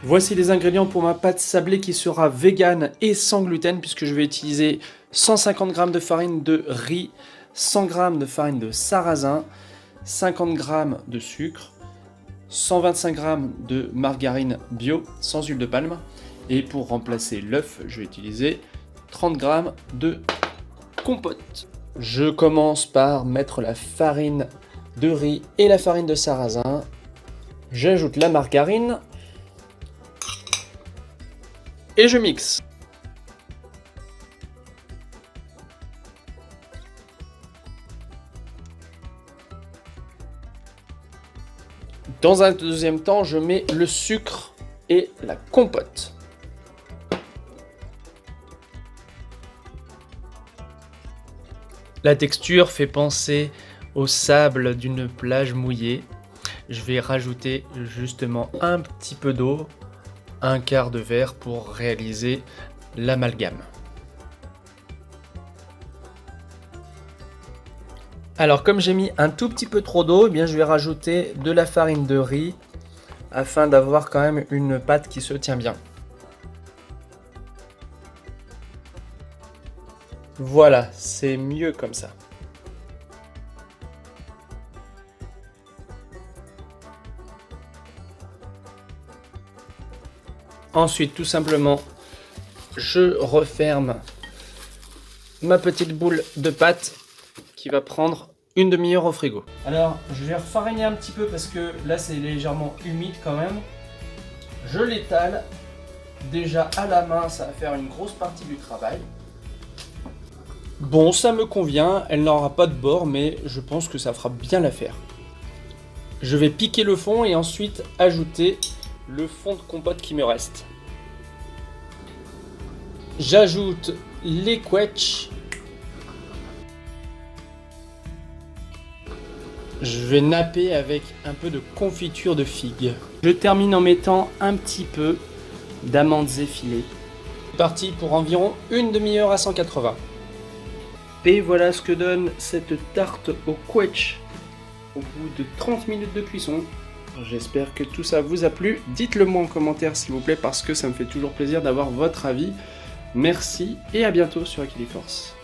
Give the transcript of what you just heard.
Voici les ingrédients pour ma pâte sablée qui sera vegan et sans gluten puisque je vais utiliser 150 g de farine de riz, 100 g de farine de sarrasin, 50 g de sucre, 125 g de margarine bio sans huile de palme et pour remplacer l'œuf, je vais utiliser 30 g de compote. Je commence par mettre la farine de riz et la farine de sarrasin. J'ajoute la margarine et je mixe. Dans un deuxième temps, je mets le sucre et la compote. La texture fait penser au sable d'une plage mouillée. Je vais rajouter justement un petit peu d'eau, un quart de verre pour réaliser l'amalgame. Alors comme j'ai mis un tout petit peu trop d'eau, eh bien je vais rajouter de la farine de riz afin d'avoir quand même une pâte qui se tient bien. Voilà, c'est mieux comme ça. Ensuite, tout simplement, je referme ma petite boule de pâte qui va prendre une demi-heure au frigo. Alors, je vais refariner un petit peu parce que là, c'est légèrement humide quand même. Je l'étale. Déjà à la main, ça va faire une grosse partie du travail. Bon, ça me convient. Elle n'aura pas de bord, mais je pense que ça fera bien l'affaire. Je vais piquer le fond et ensuite ajouter le fond de compote qui me reste. J'ajoute les quetchs. Je vais napper avec un peu de confiture de figue. Je termine en mettant un petit peu d'amandes effilées. C'est parti pour environ une demi-heure à 180. Et voilà ce que donne cette tarte au quetch au bout de 30 minutes de cuisson. J'espère que tout ça vous a plu. Dites-le moi en commentaire s'il vous plaît parce que ça me fait toujours plaisir d'avoir votre avis. Merci et à bientôt sur Equiliforce.